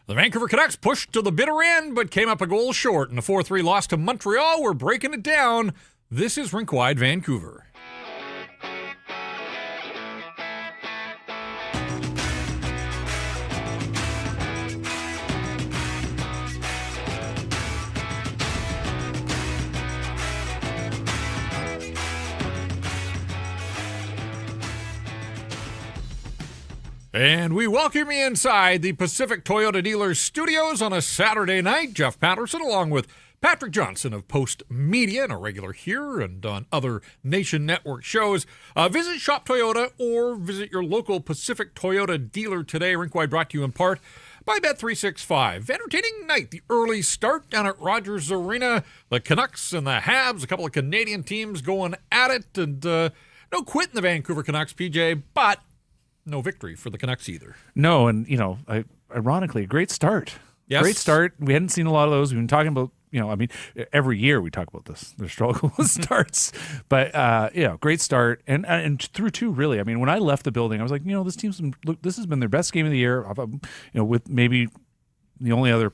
The Vancouver Canucks pushed to the bitter end, but came up a goal short in a 4-3 loss to Montreal. We're breaking it down. This is Rink-Wide Vancouver. And we welcome you inside the Pacific Toyota Dealers studios on a Saturday night. Jeff Patterson along with Patrick Johnson of Post Media, and a regular here and on other Nation Network shows. Visit Shop Toyota or visit your local Pacific Toyota dealer today. Rink-Wide brought to you in part by Bet365. Entertaining night, the early start down at Rogers Arena. The Canucks and the Habs, a couple of Canadian teams going at it. And no quit in the Vancouver Canucks, PJ, but no victory for the Canucks either. No, and, ironically, a great start. Yes. Great start. We hadn't seen a lot of those. We've been talking about, every year we talk about this, their struggle with starts. But, great start. And through two, really. I mean, when I left the building, I was like, this team's, this has been their best game of the year. With maybe the only other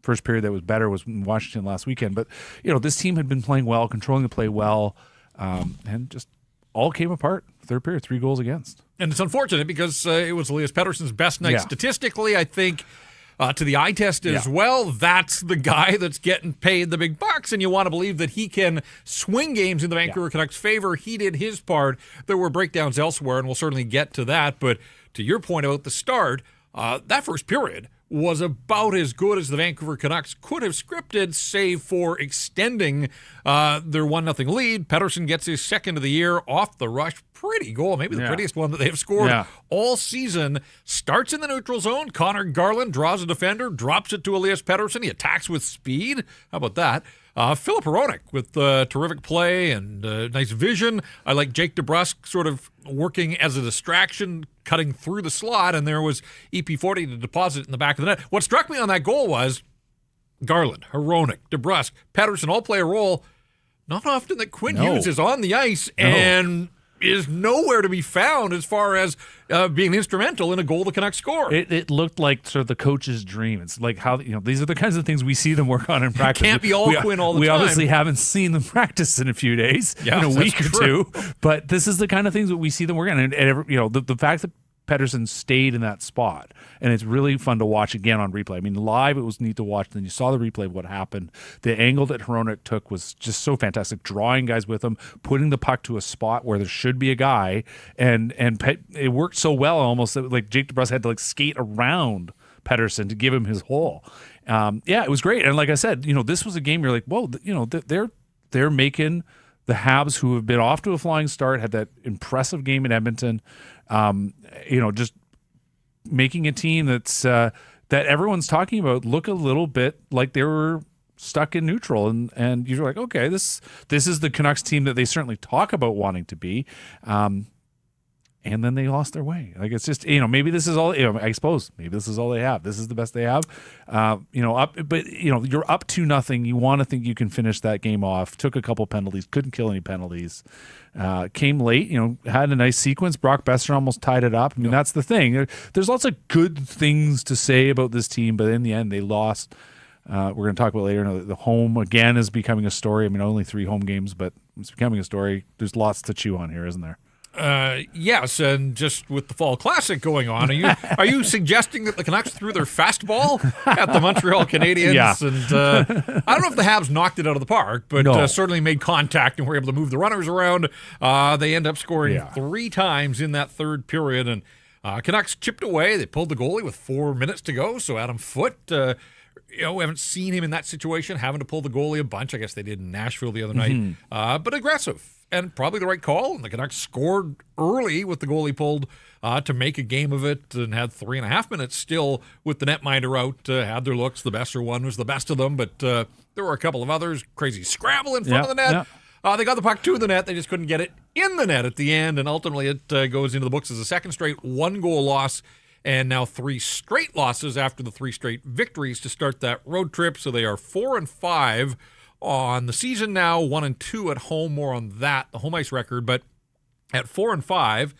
first period that was better was in Washington last weekend. But, this team had been playing well, controlling the play well, and just all came apart. Third period, 3 goals against. And it's unfortunate because it was Elias Pettersson's best night statistically, I think, to the eye test as well. That's the guy that's getting paid the big bucks, and you want to believe that he can swing games in the Vancouver Canucks' favor. He did his part. There were breakdowns elsewhere, and we'll certainly get to that. But to your point about the start, that first period was about as good as the Vancouver Canucks could have scripted, save for extending their 1-0 lead. Pettersson gets his second of the year off the rush. Pretty goal, maybe the prettiest one that they've scored all season. Starts in the neutral zone. Connor Garland draws a defender, drops it to Elias Pettersson. He attacks with speed. How about that? Filip Hronek with terrific play and nice vision. I like Jake DeBrusk sort of working as a distraction, cutting through the slot, and there was EP40 to deposit in the back of the net. What struck me on that goal was Garland, Hronek, DeBrusk, Pettersson all play a role. Not often that Quinn Hughes is on the ice and is nowhere to be found as far as being instrumental in a goal the Canucks score. It looked like sort of the coach's dream. It's like how, these are the kinds of things we see them work on in practice. It can't be all Quinn all the time. We obviously haven't seen them practice in a few days, in a week or two. But this is the kind of things that we see them work on. And the fact that Pettersson stayed in that spot, and it's really fun to watch again on replay. I mean, live it was neat to watch. Then you saw the replay of what happened. The angle that Hronek took was just so fantastic, drawing guys with him, putting the puck to a spot where there should be a guy, and it worked so well almost that, like, Jake DeBrusk had to skate around Pettersson to give him his hole. It was great. And like I said, this was a game you're like, whoa, they're making the Habs, who have been off to a flying start, had that impressive game in Edmonton. Just making a team that's that everyone's talking about look a little bit like they were stuck in neutral, and you're like, okay, this is the Canucks team that they certainly talk about wanting to be, and then they lost their way. Like, it's just, maybe this is all, I suppose maybe this is all they have. This is the best they have. You're up 2-0. You want to think you can finish that game off. Took a couple penalties, couldn't kill any penalties. Came late, had a nice sequence. Brock Besser almost tied it up. I mean, that's the thing. There's lots of good things to say about this team, but in the end, they lost. We're going to talk about later. The home, again, is becoming a story. I mean, only 3 home games, but it's becoming a story. There's lots to chew on here, isn't there? Yes, and just with the Fall Classic going on, are you suggesting that the Canucks threw their fastball at the Montreal Canadiens? Yeah. And I don't know if the Habs knocked it out of the park, but certainly made contact and were able to move the runners around. They end up scoring 3 times in that third period, and Canucks chipped away. They pulled the goalie with 4 minutes to go, so Adam Foote, we haven't seen him in that situation, having to pull the goalie a bunch. I guess they did in Nashville the other night, but aggressive. And probably the right call. And the Canucks scored early with the goalie pulled to make a game of it, and had 3.5 minutes still with the netminder out. Had their looks. The Besser one was the best of them, but there were a couple of others. Crazy scramble in front of the net. They got the puck to the net. They just couldn't get it in the net at the end, and ultimately it goes into the books as a second straight 1-goal loss, and now 3 straight losses after the 3 straight victories to start that road trip. So they are 4-5 on the season now, 1-2 at home. More on that, the home ice record. But at 4-5,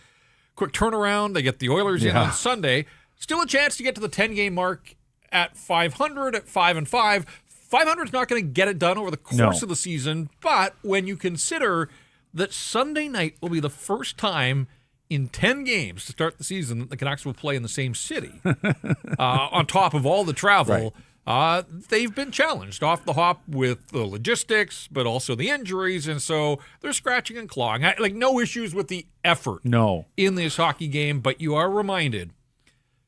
quick turnaround. They get the Oilers in on Sunday. Still a chance to get to the 10-game mark at 500 at 5-5. 500 is not going to get it done over the course of the season, but when you consider that Sunday night will be the first time in 10 games to start the season that the Canucks will play in the same city, on top of all the travel, they've been challenged off the hop with the logistics, but also the injuries, and so they're scratching and clawing. No issues with the effort in this hockey game, but you are reminded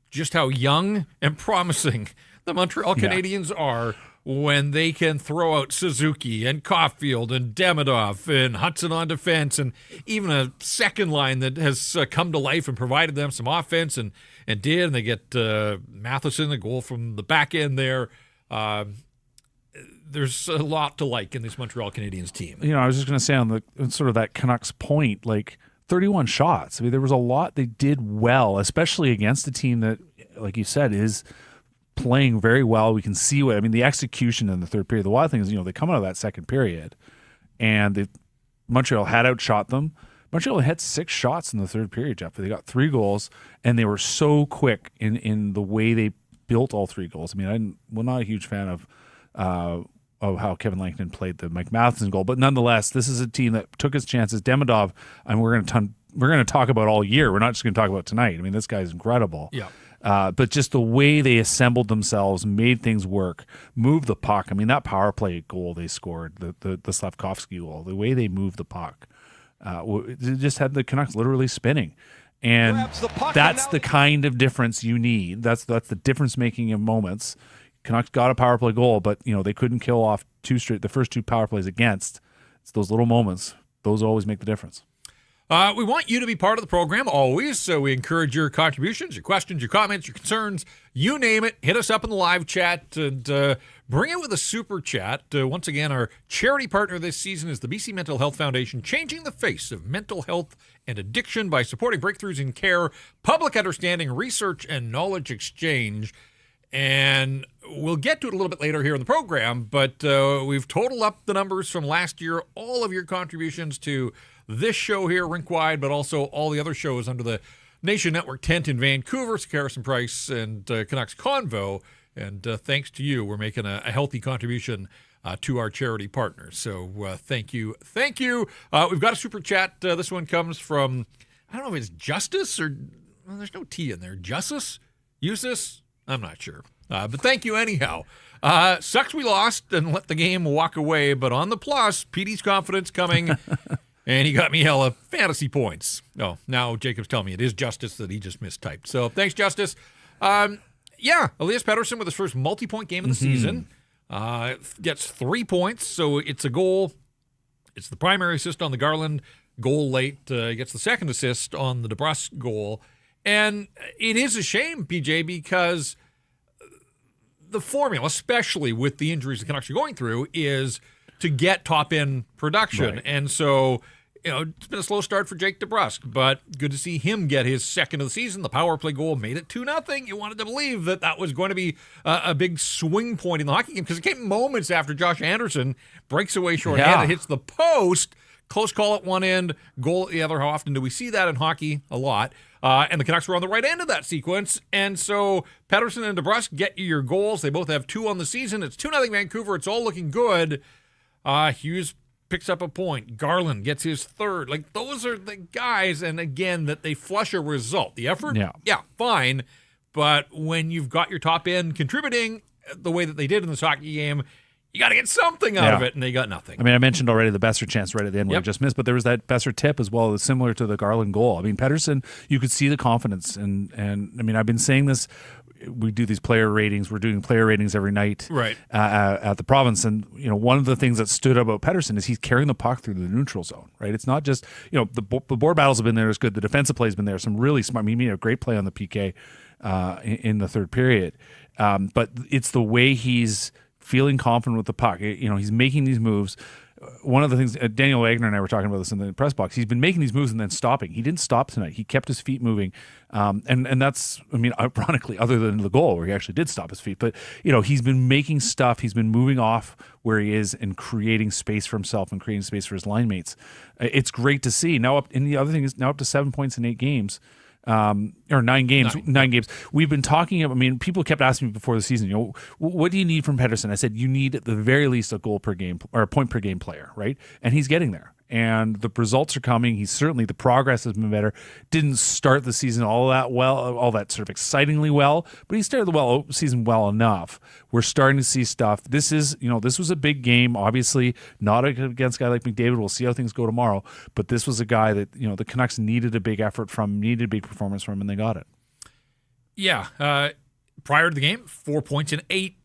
just how young and promising the Montreal Canadiens are when they can throw out Suzuki and Caulfield and Demidov and Hudson on defense, and even a second line that has come to life and provided them some offense and they get Matheson, a goal from the back end there. There's a lot to like in this Montreal Canadiens team. I was just going to say on the sort of that Canucks point, 31 shots. I mean, there was a lot they did well, especially against a team that, like you said, is playing very well. We can see the execution in the third period. The wild thing is, they come out of that second period and Montreal had outshot them. Montreal had 6 shots in the third period, Jeff. They got 3 goals, and they were so quick in the way they built all 3 goals. I mean, I'm not a huge fan of how Kevin Langton played the Mike Matheson goal, but nonetheless, this is a team that took its chances. Demidov, and we're going to talk about all year. We're not just going to talk about tonight. I mean, this guy's incredible. Yeah. But just the way they assembled themselves, made things work, moved the puck. I mean, that power play goal they scored, the Slavkovsky goal, the way they moved the puck, it just had the Canucks literally spinning. And that's the kind of difference you need. That's the difference making in moments. Canucks got a power play goal, but they couldn't kill off the first 2 power plays against. It's those little moments. Those always make the difference. We want you to be part of the program always, so we encourage your contributions, your questions, your comments, your concerns, you name it. Hit us up in the live chat and bring it with a super chat. Once again, our charity partner this season is the BC Mental Health Foundation, changing the face of mental health and addiction by supporting breakthroughs in care, public understanding, research, and knowledge exchange. And we'll get to it a little bit later here in the program, but we've totaled up the numbers from last year, all of your contributions to this show here, Rink-Wide, but also all the other shows under the Nation Network tent in Vancouver, Harrison Price and Canucks Convo. And thanks to you, we're making a healthy contribution to our charity partners. So thank you. Thank you. We've got a super chat. This one comes from, I don't know if it's Justice or, well, there's no T in there. Justice? Eustace? I'm not sure. But thank you anyhow. Sucks we lost and let the game walk away, but on the plus, Petey's confidence coming. And he got me hella fantasy points. Oh, now Jacob's telling me it is Justice that he just mistyped. So thanks, Justice. Elias Pettersson with his first multi-point game of the season. Gets 3 points, so it's a goal. It's the primary assist on the Garland goal late. He gets the second assist on the DeBrusk goal. And it is a shame, PJ, because the formula, especially with the injuries the Canucks are going through, is to get top-end production. Right. And so, it's been a slow start for Jake DeBrusk, but good to see him get his second of the season. The power play goal made it 2-0. You wanted to believe that was going to be a big swing point in the hockey game because it came moments after Josh Anderson breaks away shorthanded, hits the post, close call at one end, goal at the other. How often do we see that in hockey? A lot. And the Canucks were on the right end of that sequence. And so Pettersson and DeBrusk get you your goals. They both have 2 on the season. It's 2-0 Vancouver. It's all looking good. Hughes picks up a point. Garland gets his third. Those are the guys, and again, that they flush a result. The effort, fine. But when you've got your top end contributing the way that they did in this hockey game, you got to get something out of it, and they got nothing. I mean, I mentioned already the Besser chance right at the end where I just missed, but there was that Besser tip as well, similar to the Garland goal. I mean, Pettersson, you could see the confidence, and I mean, I've been saying this. We do these player ratings. We're doing player ratings every night at the province. And, one of the things that stood out about Pettersson is he's carrying the puck through the neutral zone, right? It's not just, the board battles have been there. It's good. The defensive play has been there. Some really smart, he made a great play on the PK in the third period. But it's the way he's feeling confident with the puck. He's making these moves. One of the things, Daniel Wagner and I were talking about this in the press box, he's been making these moves and then stopping. He didn't stop tonight. He kept his feet moving. And that's, ironically, other than the goal where he actually did stop his feet. But, he's been making stuff. He's been moving off where he is and creating space for himself and creating space for his line mates. It's great to see. Now, the other thing is now up to 7 points in 8 games. or 9 games. 9 games. We've been talking about, I mean, people kept asking me before the season, what do you need from Pettersson? I said, you need at the very least a goal per game or a point per game player, right? And he's getting there. And the results are coming. The progress has been better. Didn't start the season all that sort of excitingly well, but he started the season well enough. We're starting to see stuff. This was a big game, obviously not against a guy like McDavid. We'll see how things go tomorrow, but this was a guy that, the Canucks needed a big effort from, needed a big performance from, and they got it. Yeah. Prior to the game, 4 points in 8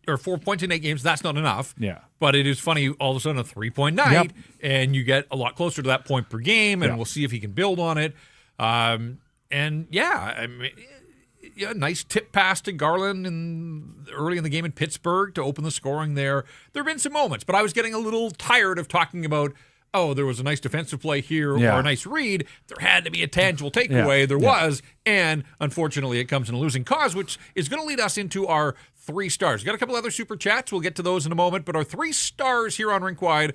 games. That's not enough. Yeah. But it is funny, all of a sudden a 3-point night, and you get a lot closer to that point per game, and we'll see if he can build on it. Nice tip pass to Garland early in the game in Pittsburgh to open the scoring there. There have been some moments, but I was getting a little tired of talking about, there was a nice defensive play here or a nice read. There had to be a tangible takeaway. There was, and unfortunately it comes in a losing cause, which is going to lead us into our 3 stars. We've got a couple other super chats. We'll get to those in a moment, but our 3 stars here on Rink Wide,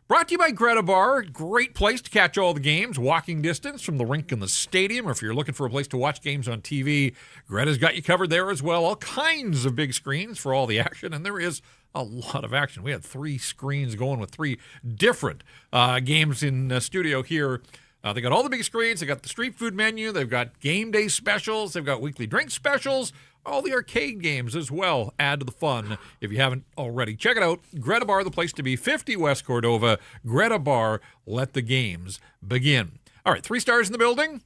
brought to you by Greta Bar. Great place to catch all the games, walking distance from the rink and the stadium, or if you're looking for a place to watch games on TV, Greta's got you covered there as well. All kinds of big screens for all the action, and there is a lot of action. We had 3 screens going with 3 different games in studio here. They got all the big screens. They got the street food menu. They've got game day specials. They've got weekly drink specials. All the arcade games as well add to the fun if you haven't already. Check it out. Greta Bar, the place to be. 50 West Cordova. Greta Bar, let the games begin. All right, 3 stars in the building.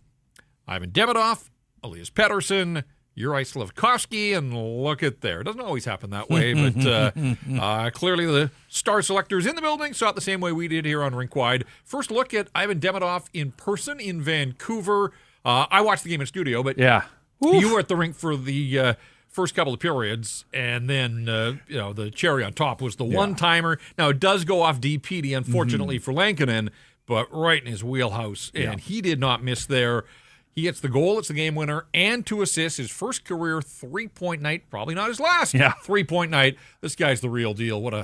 Ivan Demidov, Elias Pettersson, Juraj Slafkovsky, and look at there. It doesn't always happen that way, but clearly the star selectors in the building saw it the same way we did here on Rink Wide. First look at Ivan Demidov in person in Vancouver. I watched the game in studio, but you were at the rink for the first couple of periods, and then the cherry on top was the one-timer. Now, it does go off DPD, unfortunately, for Lankinen, but right in his wheelhouse, and he did not miss there. He gets the goal, it's the game winner, and 2 assists. His first career 3-point night, probably not his last 3-point night. This guy's the real deal. What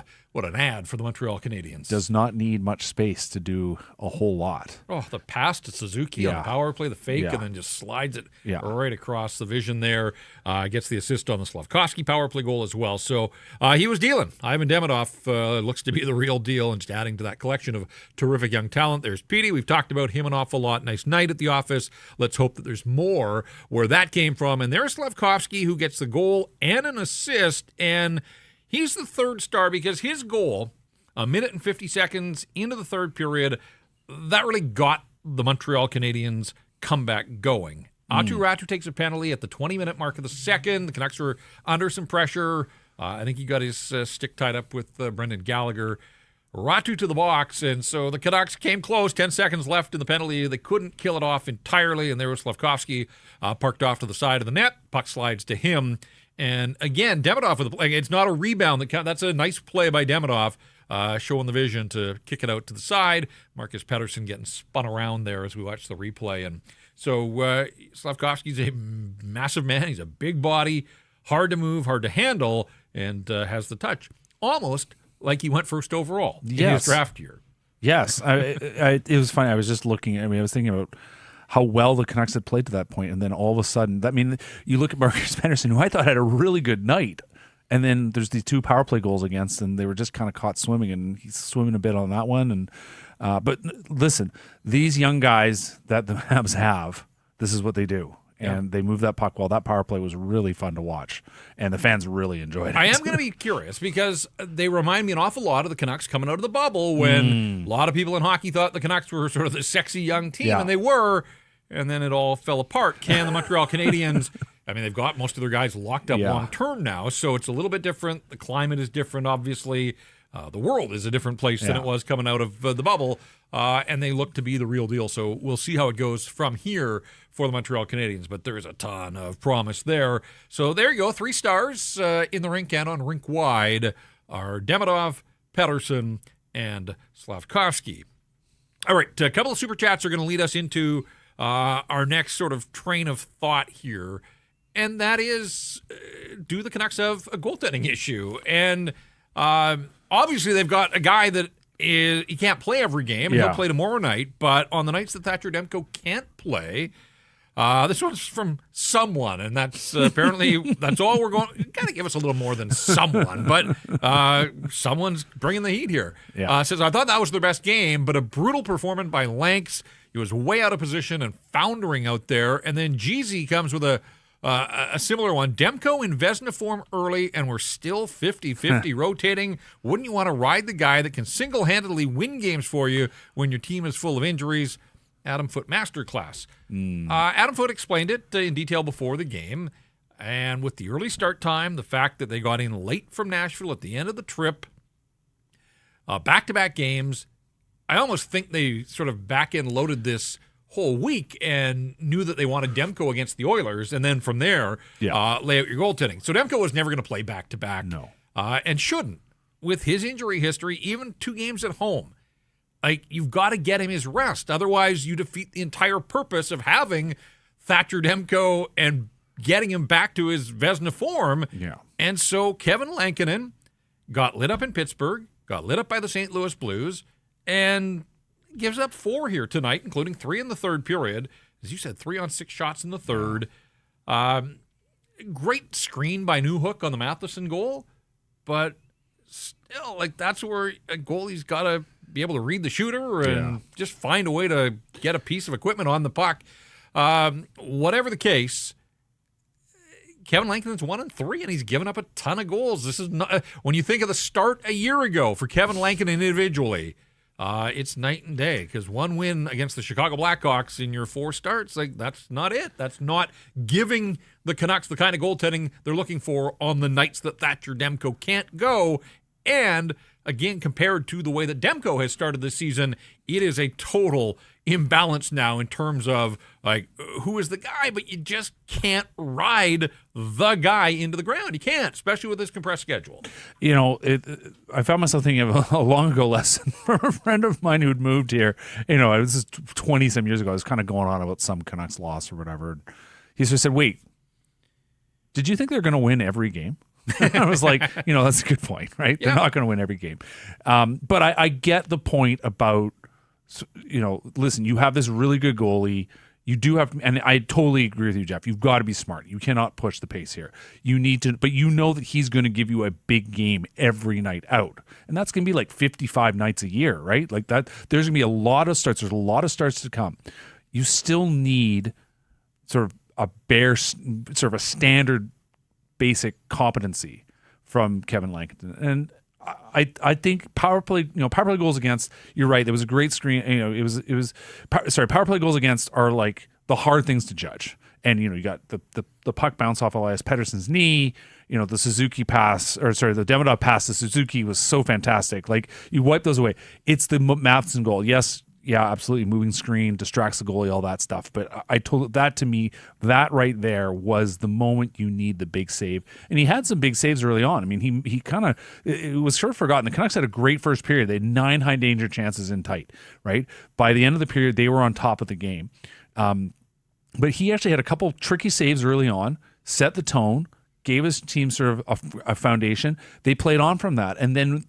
an ad for the Montreal Canadiens. Does not need much space to do a whole lot. Oh, the pass to Suzuki on the power play, the fake, and then just slides it right across the vision there. Gets the assist on the Slafkovsky power play goal as well. So he was dealing. Ivan Demidov looks to be the real deal, and just adding to that collection of terrific young talent. There's Petey. We've talked about him an awful lot. Nice night at the office. Let's hope that there's more where that came from. And there's Slafkovsky, who gets the goal and an assist, and he's the 3rd star because his goal, 1 minute and 50 seconds into the 3rd period, that really got the Montreal Canadiens comeback going. Aatu Räty takes a penalty at the 20-minute mark of the 2nd. The Canucks were under some pressure. I think he got his stick tied up with Brendan Gallagher. Räty to the box, and so the Canucks came close. 10 seconds left in the penalty. They couldn't kill it off entirely, and there was Slafkovsky parked off to the side of the net. Puck slides to him. And again, Demidov with the play. It's not a rebound. That's a nice play by Demidov, showing the vision to kick it out to the side. Marcus Pettersson getting spun around there as we watch the replay. And so Slafkovsky's a massive man. He's a big body, hard to move, hard to handle, and has the touch. Almost like he went first overall in his draft year. Yes. It was funny. I was just looking. I was thinking about how well the Canucks had played to that point, and then all of a sudden, you look at Marcus Pettersson, who I thought had a really good night, and then there's these 2 power play goals against, and they were just kind of caught swimming, and he's swimming a bit on that one. And but listen, these young guys that the Habs have, this is what they do. And they move that puck well. That power play was really fun to watch, and the fans really enjoyed it. I am going to be curious because they remind me an awful lot of the Canucks coming out of the bubble when a lot of people in hockey thought the Canucks were sort of the sexy young team, and they were, and then it all fell apart. Can the Montreal Canadiens, they've got most of their guys locked up long-term now, so it's a little bit different. The climate is different, obviously. The world is a different place than it was coming out of the bubble, and they look to be the real deal. So we'll see how it goes from here for the Montreal Canadiens, but there's a ton of promise there. So there you go, 3 stars in the rink and on Rink Wide are Demidov, Pettersson, and Slafkovsky. All right, a couple of super chats are going to lead us into our next sort of train of thought here, and that is, do the Canucks have a goaltending issue? And obviously, they've got a guy that he can't play every game, and he'll play tomorrow night. But on the nights that Thatcher Demko can't play, This one's from someone, and that's apparently that's all we're going. Got to give us a little more than someone, but someone's bringing the heat here. Yeah. Says, I thought that was their best game, but a brutal performance by Lanks. He was way out of position and foundering out there. And then Jeezy comes with a similar one. Demko in Vezina form early, and we're still 50-50 rotating. Wouldn't you want to ride the guy that can single-handedly win games for you when your team is full of injuries? Adam Foote masterclass. Adam Foote explained it in detail before the game. And with the early start time, the fact that they got in late from Nashville at the end of the trip, back-to-back games, I almost think they sort of back-end loaded this whole week and knew that they wanted Demko against the Oilers, and then from there, lay out your goaltending. So Demko was never going to play back-to-back. No. And shouldn't. With his injury history, even 2 games at home, like, you've got to get him his rest. Otherwise, you defeat the entire purpose of having Thatcher Demko and getting him back to his Vezina form. Yeah. And so Kevin Lankinen got lit up in Pittsburgh, got lit up by the St. Louis Blues, and gives up 4 here tonight, including 3 in the third period. As you said, 3 on 6 shots in the third. Great screen by Newhook on the Matheson goal, but still, like, that's where a goalie's got to be able to read the shooter and just find a way to get a piece of equipment on the puck. Whatever the case, Kevin Lankinen's 1-3, and he's given up a ton of goals. This is not, when you think of the start a year ago for Kevin Lankinen individually, it's night and day, because one win against the Chicago Blackhawks in your 4 starts, like, that's not it. That's not giving the Canucks the kind of goaltending they're looking for on the nights that Thatcher Demko can't go. And again, compared to the way that Demko has started this season, it is a total imbalance now in terms of, like, who is the guy, but you just can't ride the guy into the ground. You can't, especially with this compressed schedule. You know, I found myself thinking of a long ago lesson from a friend of mine who'd moved here. You know, it was 20-some years ago. I was kind of going on about some Canucks loss or whatever. He just said, wait, did you think they're going to win every game? I was like, you know, that's a good point, right? Yeah. They're not going to win every game. But I get the point about, you know, listen, you have this really good goalie. You do have, and I totally agree with you, Jeff. You've got to be smart. You cannot push the pace here. You need to, but you know that he's going to give you a big game every night out. And that's going to be like 55 nights a year, right? Like that, there's going to be a lot of starts. There's a lot of starts to come. You still need sort of a standard basic competency from Kevin Lankinen. And I think power play goals against, you're right, there was a great screen, you know, power play goals against are like the hard things to judge. And, you know, you got the puck bounce off Elias Pettersson's knee, you know, the Demidov pass to Suzuki was so fantastic. Like, you wipe those away. It's the Matheson goal. Yes, yeah, absolutely. Moving screen, distracts the goalie, all that stuff. But I told that, to me, that right there was the moment you need the big save. And he had some big saves early on. I mean, he kind of, it was sort of forgotten. The Canucks had a great first period. They had 9 high danger chances in tight, right? By the end of the period, they were on top of the game. But he actually had a couple tricky saves early on, set the tone, gave his team sort of a foundation. They played on from that. And then,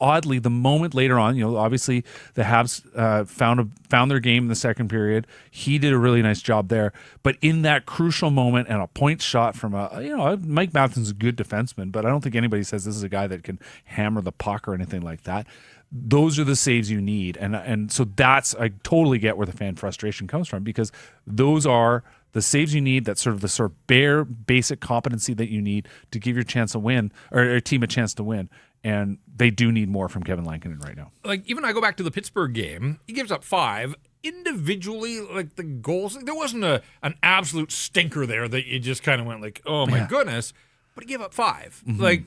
oddly, the moment later on, you know, obviously the Habs found their game in the second period. He did a really nice job there. But in that crucial moment and a point shot from Mike Matheson's a good defenseman, but I don't think anybody says this is a guy that can hammer the puck or anything like that. Those are the saves you need. And so I totally get where the fan frustration comes from, because those are the saves you need. That's sort of bare basic competency that you need to give your chance to win, or a team a chance to win. And they do need more from Kevin Lankinen right now. Like, even I go back to the Pittsburgh game, he gives up 5. Individually, like, the goals, there wasn't an absolute stinker there that you just kind of went like, oh my goodness, but he gave up 5. Mm-hmm. Like,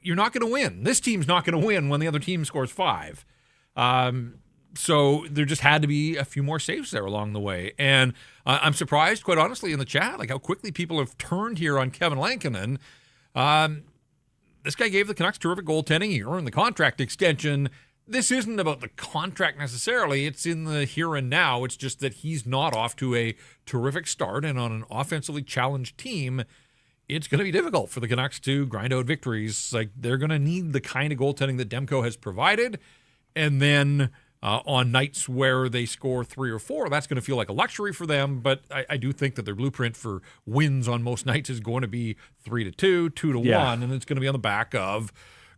you're not going to win. This team's not going to win when the other team scores 5. So there just had to be a few more saves there along the way. And I'm surprised, quite honestly, in the chat, like how quickly people have turned here on Kevin Lankinen. This guy gave the Canucks terrific goaltending. He earned the contract extension. This isn't about the contract necessarily. It's in the here and now. It's just that he's not off to a terrific start. And on an offensively challenged team, it's going to be difficult for the Canucks to grind out victories. Like, they're going to need the kind of goaltending that Demko has provided. And then on nights where they score 3 or 4. That's going to feel like a luxury for them, but I do think that their blueprint for wins on most nights is going to be 3-2, 2-1, and it's going to be on the back of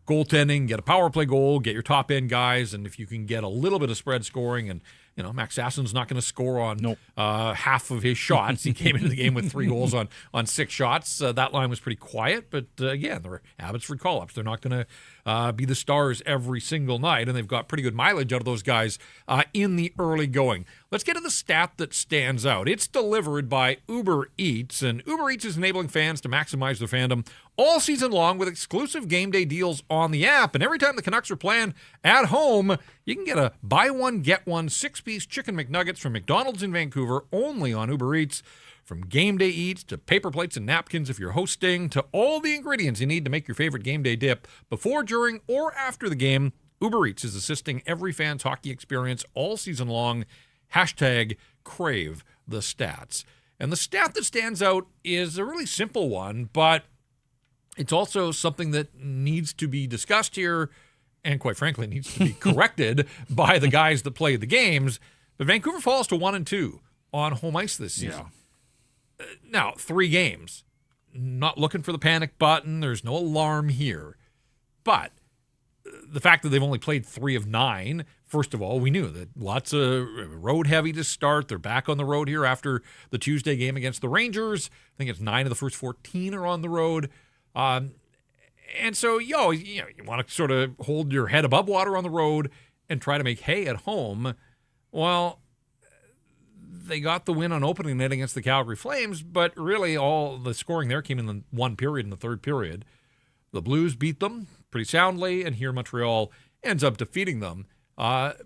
goaltending, get a power play goal, get your top end guys, and if you can get a little bit of spread scoring, and Max Sasson's not going to score on half of his shots. He came into the game with 3 goals on 6 shots. That line was pretty quiet, but again, they're Abbotsford call-ups. They're not going to be the stars every single night, and they've got pretty good mileage out of those guys in the early going. Let's get to the stat that stands out. It's delivered by Uber Eats, and Uber Eats is enabling fans to maximize their fandom all season long with exclusive game day deals on the app. And every time the Canucks are playing at home, you can get a buy one, get one 6-piece chicken McNuggets from McDonald's in Vancouver only on Uber Eats. From game day eats to paper plates and napkins if you're hosting to all the ingredients you need to make your favorite game day dip before, during, or after the game, Uber Eats is assisting every fan's hockey experience all season long. #crave the stats. And the stat that stands out is a really simple one, but it's also something that needs to be discussed here and, quite frankly, needs to be corrected by the guys that play the games. But Vancouver falls to 1-2 on home ice this season. Now, 3 games. Not looking for the panic button. There's no alarm here. But the fact that they've only played 3 of 9, first of all, we knew that lots of road heavy to start. They're back on the road here after the Tuesday game against the Rangers. I think it's 9 of the first 14 are on the road. And so, you want to sort of hold your head above water on the road and try to make hay at home. Well, they got the win on opening night against the Calgary Flames, but really all the scoring there came in the one period, in the third period. The Blues beat them pretty soundly, and here Montreal ends up defeating them. But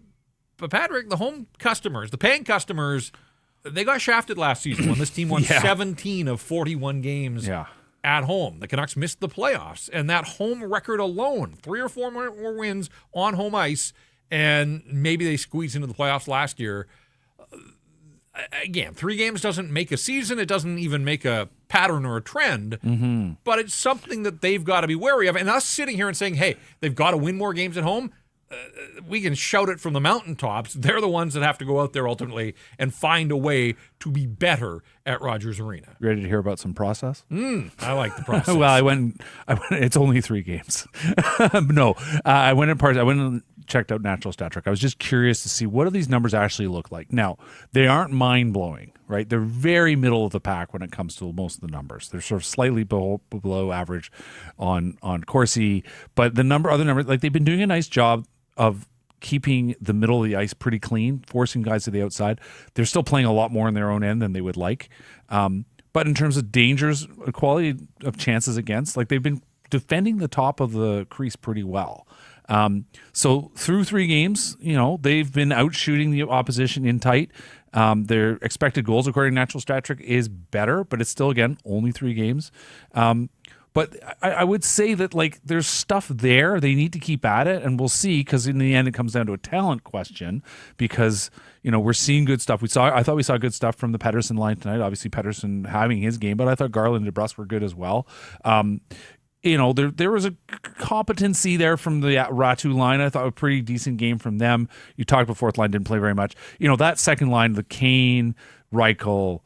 Patrick, the home customers, the paying customers, they got shafted last season when this team won 17 of 41 games at home. The Canucks missed the playoffs, and that home record alone, 3 or 4 more wins on home ice, and maybe they squeezed into the playoffs last year. Again, 3 games doesn't make a season. It doesn't even make a pattern or a trend, but it's something that they've got to be wary of. And us sitting here and saying, hey, they've got to win more games at home, we can shout it from the mountaintops. They're the ones that have to go out there ultimately and find a way to be better at Rogers Arena. Ready to hear about some process? I like the process. Well, I went. It's only 3 games. No, I went and checked out Natural Stat Trick. I was just curious to see what do these numbers actually look like. Now, they aren't mind-blowing, right? They're very middle of the pack when it comes to most of the numbers. They're sort of slightly below average on Corsi, but other numbers, like they've been doing a nice job of keeping the middle of the ice pretty clean, forcing guys to the outside. They're still playing a lot more in their own end than they would like. But in terms of dangers, quality of chances against, like they've been defending the top of the crease pretty well. So through 3 games, they've been out shooting the opposition in tight. Their expected goals, according to Natural Stat Trick, is better, but it's still, again, only 3 games. But I would say that there's stuff there. They need to keep at it, and we'll see, because in the end it comes down to a talent question, because we're seeing good stuff. I thought we saw good stuff from the Pettersson line tonight. Obviously Pettersson having his game, but I thought Garland and DeBrusk were good as well. There was a competency there from the Ratu line. I thought a pretty decent game from them. You talked about fourth line didn't play very much. That second line, the Kane, Reichel,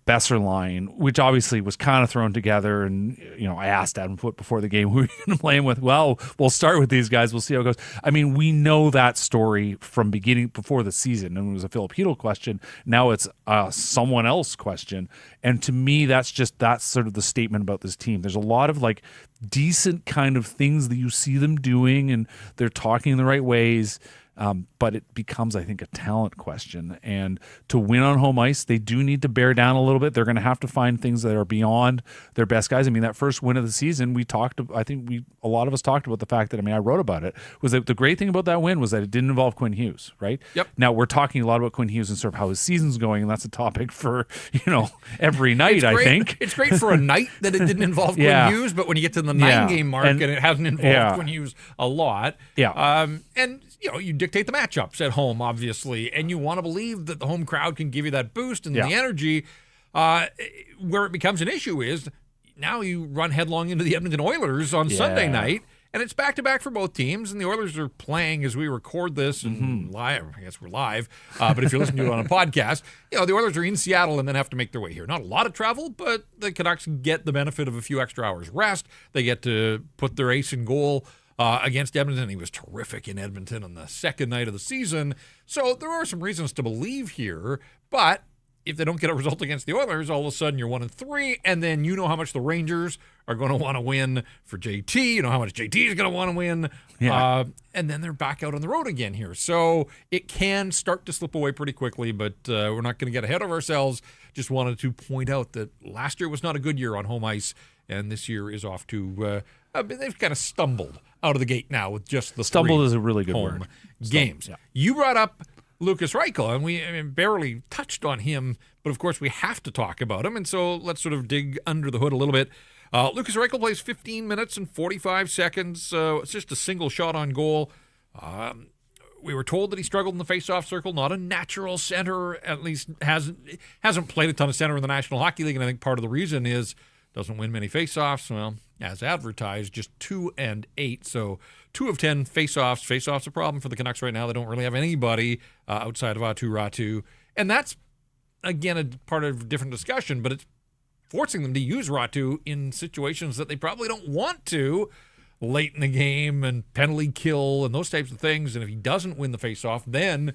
Besser line, which obviously was kind of thrown together. And, I asked Adam Foote before the game, who are you going to play him with? Well, we'll start with these guys. We'll see how it goes. I mean, we know that story from before the season, and it was a Filipino question. Now it's a someone else question. And to me, that's sort of the statement about this team. There's a lot of decent kind of things that you see them doing, and they're talking in the right ways. But it becomes, I think, a talent question. And to win on home ice, they do need to bear down a little bit. They're going to have to find things that are beyond their best guys. I mean, that first win of the season, a lot of us talked about the fact that, I wrote about it, was that the great thing about that win was that it didn't involve Quinn Hughes, right? Yep. Now, we're talking a lot about Quinn Hughes and sort of how his season's going, and that's a topic for, every night, I think. It's great for a night that it didn't involve Quinn Hughes, but when you get to the 9-game mark and it hasn't involved Quinn Hughes a lot. Yeah. And you dictate the matchups at home, obviously, and you want to believe that the home crowd can give you that boost and the energy. Where it becomes an issue is now you run headlong into the Edmonton Oilers on Sunday night, And it's back-to-back for both teams, and the Oilers are playing as we record this, and live. I guess we're live, but if you're listening to it on a podcast, the Oilers are in Seattle and then have to make their way here. Not a lot of travel, but the Canucks get the benefit of a few extra hours rest. They get to put their ace in goal against Edmonton. He was terrific in Edmonton on the second night of the season. So there are some reasons to believe here, but if they don't get a result against the Oilers, all of a sudden you're 1-3, and then you know how much the Rangers are going to want to win for JT. You know how much JT is going to want to win. Yeah. And then they're back out on the road again here. So it can start to slip away pretty quickly, but we're not going to get ahead of ourselves. Just wanted to point out that last year was not a good year on home ice, and this year is off to they've kind of stumbled out of the gate now with just the stumbled is a really good home word. games. Yeah. You brought up Lukas Reichel, and we barely touched on him, but of course we have to talk about him, and so let's sort of dig under the hood a little bit. Lukas Reichel plays 15 minutes and 45 seconds. It's just a single shot on goal. We were told that he struggled in the faceoff circle, not a natural center, at least hasn't played a ton of center in the National Hockey League, and I think part of the reason is doesn't win many faceoffs. Well, as advertised, just 2 and 8, so 2 of 10 faceoffs. Faceoffs a problem for the Canucks right now. They don't really have anybody outside of Aatu Räty, and that's again a part of a different discussion. But it's forcing them to use Räty in situations that they probably don't want to, late in the game and penalty kill and those types of things. And if he doesn't win the faceoff, then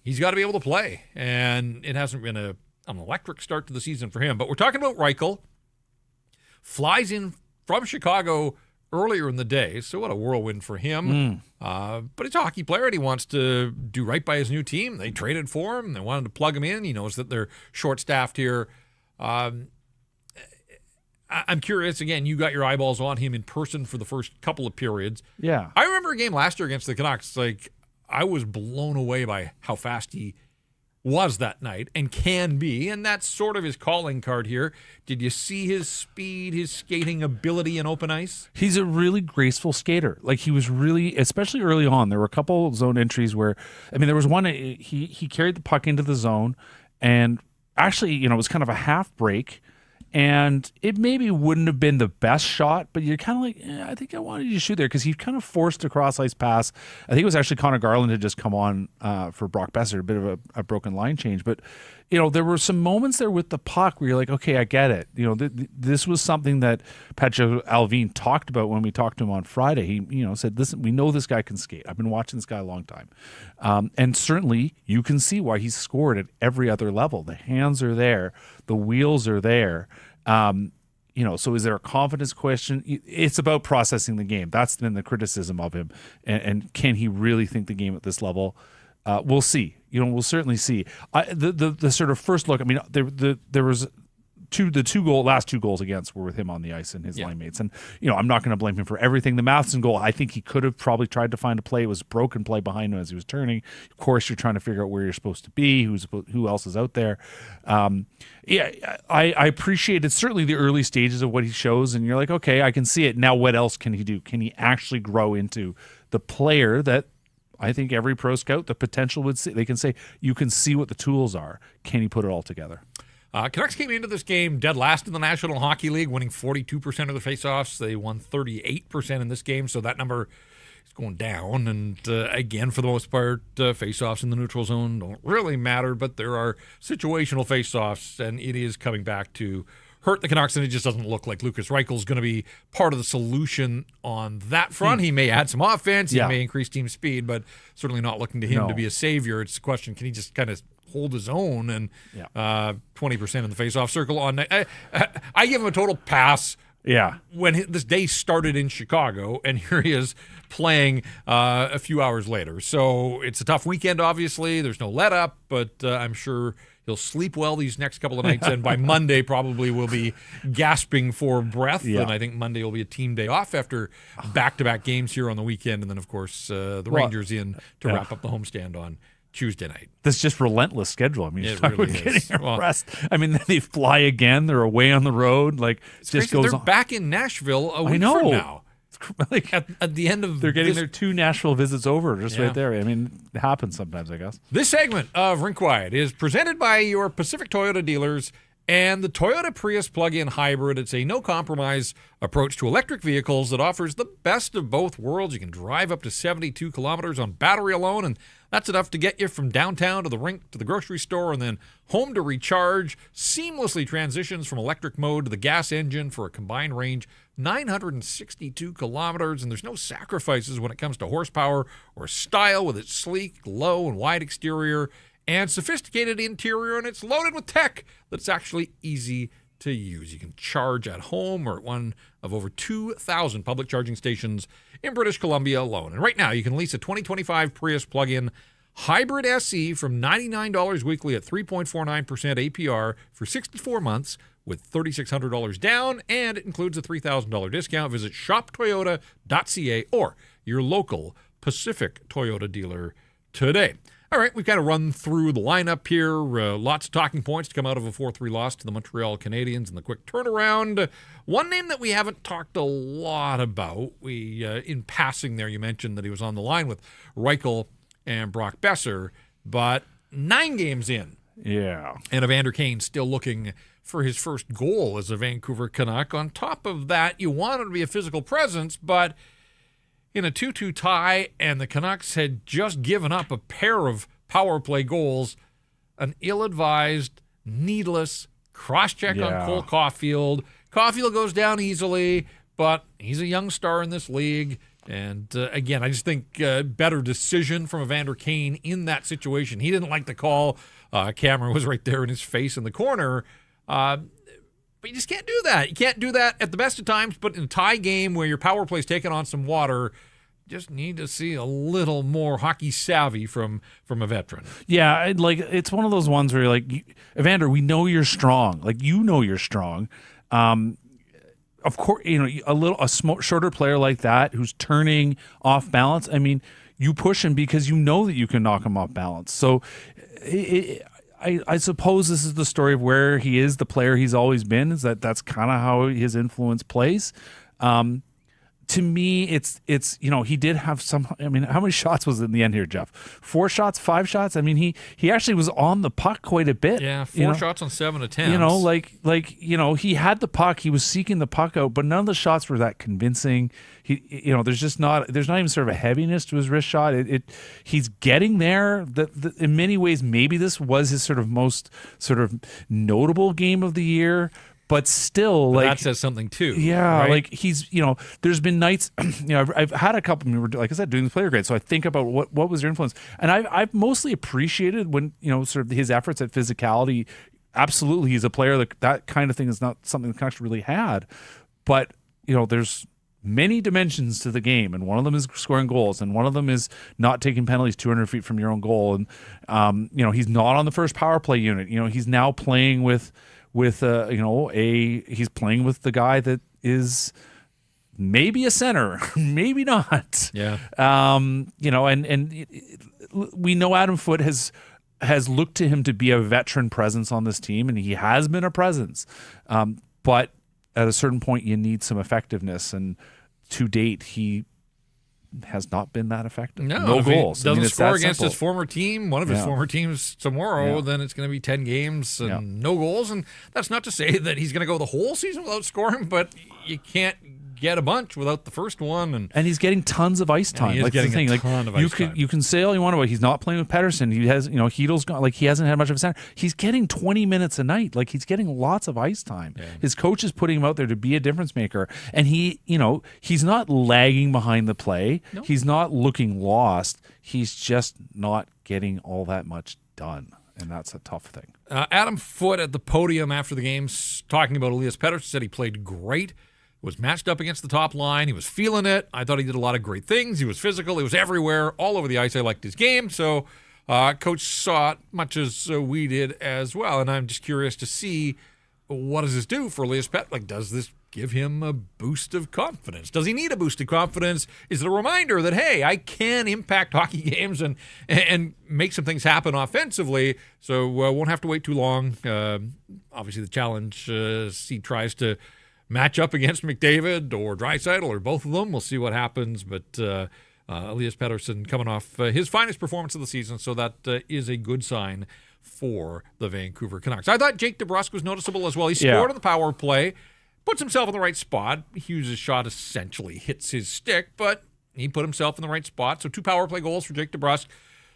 he's got to be able to play. And it hasn't been an electric start to the season for him. But we're talking about Reichel. Flies in from Chicago earlier in the day, so what a whirlwind for him. But he's a hockey player, and he wants to do right by his new team. They traded for him. They wanted to plug him in. He knows that they're short-staffed here. I'm curious, again, you got your eyeballs on him in person for the first couple of periods. Yeah. I remember a game last year against the Canucks. I was blown away by how fast he was that night and can be, and that's sort of his calling card here. Did you see his speed, his skating ability in open ice? He's a really graceful skater. He was really, especially early on, there were a couple zone entries where, there was one, he carried the puck into the zone, and actually, it was kind of a half break, and it maybe wouldn't have been the best shot, but you're kind of I think I wanted you to shoot there, because he kind of forced a cross-ice pass. I think it was actually Connor Garland had just come on for Brock Besser, a bit of a broken line change. But, there were some moments there with the puck where you're like, okay, I get it. This was something that Petr Alvin talked about when we talked to him on Friday. He, said, listen, we know this guy can skate. I've been watching this guy a long time. And certainly you can see why he's scored at every other level. The hands are there. The wheels are there. So is there a confidence question? It's about processing the game. That's been the criticism of him. And can he really think the game at this level? We'll see. We'll certainly see. The sort of first look, there was last two goals against were with him on the ice and his line mates. And, I'm not going to blame him for everything. The Matheson goal, I think he could have probably tried to find a play. It was a broken play behind him as he was turning. Of course, you're trying to figure out where you're supposed to be, who else is out there. I appreciated certainly the early stages of what he shows, and you're like, okay, I can see it. Now what else can he do? Can he actually grow into the player that I think every pro scout, the potential would see? They can say, you can see what the tools are. Can he put it all together? Canucks came into this game dead last in the National Hockey League, winning 42% of the faceoffs. They won 38% in this game, so that number is going down. And again, for the most part, faceoffs in the neutral zone don't really matter, but there are situational faceoffs, and it is coming back to hurt the Canucks, and it just doesn't look like Lukas Reichel is going to be part of the solution on that front. He may add some offense, he may increase team speed, but certainly not looking to him to be a savior. It's a question, can he just kind of hold his own? And 20% in the faceoff circle on I give him a total pass. Yeah. When this day started in Chicago, and here he is playing a few hours later. So it's a tough weekend, obviously. There's no let up, but I'm sure he'll sleep well these next couple of nights, and by Monday probably will be gasping for breath. Yeah. And I think Monday will be a team day off after back-to-back games here on the weekend, and then, of course, the Rangers in to wrap up the homestand on Tuesday night. That's just relentless schedule. It really is. Getting a rest. They fly again. They're away on the road. Just goes They're on. Back in Nashville a week from now. At the end of they're getting their 2 Nashville visits over right there. It happens sometimes, I guess. This segment of Rink Wide is presented by your Pacific Toyota dealers And the Toyota Prius plug-in hybrid, it's a no-compromise approach to electric vehicles that offers the best of both worlds. You can drive up to 72 kilometers on battery alone, and that's enough to get you from downtown to the rink to the grocery store and then home to recharge. Seamlessly transitions from electric mode to the gas engine for a combined range 962 kilometers, and there's no sacrifices when it comes to horsepower or style with its sleek, low, and wide exterior and sophisticated interior, and it's loaded with tech that's actually easy to use. You can charge at home or at one of over 2,000 public charging stations in British Columbia alone. And right now, you can lease a 2025 Prius plug-in hybrid SE from $99 weekly at 3.49% APR for 64 months with $3,600 down, and it includes a $3,000 discount. Visit shoptoyota.ca or your local Pacific Toyota dealer today. All right, we've got to run through the lineup here. Lots of talking points to come out of a 4-3 loss to the Montreal Canadiens and the quick turnaround. One name that we haven't talked a lot about, in passing there, you mentioned that he was on the line with Reichel and Brock Besser, but 9 games in. Yeah. And Evander Kane still looking for his first goal as a Vancouver Canuck. On top of that, you want him to be a physical presence, but in a 2-2 tie, and the Canucks had just given up a pair of power play goals, an ill-advised, needless cross-check on Cole Caulfield. Caulfield goes down easily, but he's a young star in this league. And again, I just think better decision from Evander Kane in that situation. He didn't like the call. Camera was right there in his face in the corner. But you just can't do that. You can't do that at the best of times, but in a tie game where your power play's taking on some water, just need to see a little more hockey savvy from a veteran. Yeah, it's one of those ones where you're like, Evander, we know you're strong. Like, you know you're strong. Of course, a shorter player like that who's turning off balance. I mean, you push him because you know that you can knock him off balance. So I suppose this is the story of where he is, the player he's always been, is that's kind of how his influence plays. To me, it's he did have some. I mean, how many shots was it in the end here, Jeff? 4 shots, 5 shots? I mean, he actually was on the puck quite a bit. Yeah, 4 shots on 7 attempts. He had the puck, he was seeking the puck out, but none of the shots were that convincing. There's not even sort of a heaviness to his wrist shot. He's getting there. In many ways, maybe this was his sort of most sort of notable game of the year. But still, that says something too. Yeah, right? like he's, there's been nights, I've had a couple, like I said, doing the player grade. So I think about what was your influence, and I've mostly appreciated when sort of his efforts at physicality. Absolutely, he's a player that kind of thing is not something the Canucks really had. But there's many dimensions to the game, and one of them is scoring goals, and one of them is not taking penalties 200 feet from your own goal, and he's not on the first power play unit. He's now playing with he's playing with the guy that is maybe a center, maybe not. Yeah. And we know Adam Foote has looked to him to be a veteran presence on this team, and he has been a presence. But at a certain point, you need some effectiveness, and to date, he has not been that effective. No goals. Doesn't score against his former team, one of his former teams tomorrow, Yeah. then it's going to be 10 games and no goals. And that's not to say that he's going to go the whole season without scoring, but you can't get a bunch without the first one. And he's getting tons of ice time. He is getting a ton of ice time. You can say all you want about he's not playing with Pettersson. He has, Heedle's gone, he hasn't had much of a center. He's getting 20 minutes a night. He's getting lots of ice time. Yeah. His coach is putting him out there to be a difference maker. And he's not lagging behind the play. Nope. He's not looking lost. He's just not getting all that much done. And that's a tough thing. Adam Foote at the podium after the game talking about Elias Pettersson said he played great. Was matched up against the top line. He was feeling it. I thought he did a lot of great things. He was physical. He was everywhere, all over the ice. I liked his game. So Coach saw it much as we did as well. And I'm just curious to see, what does this do for Elias Pettersson? Does this give him a boost of confidence? Does he need a boost of confidence? Is it a reminder that, hey, I can impact hockey games and make some things happen offensively, so won't have to wait too long. Obviously, the challenge, he tries to match up against McDavid or Draisaitl or both of them. We'll see what happens, but Elias Pettersson coming off his finest performance of the season, so that is a good sign for the Vancouver Canucks. I thought Jake DeBrusk was noticeable as well. He scored on the power play, puts himself in the right spot. Hughes' shot essentially hits his stick, but he put himself in the right spot. So 2 power play goals for Jake DeBrusk.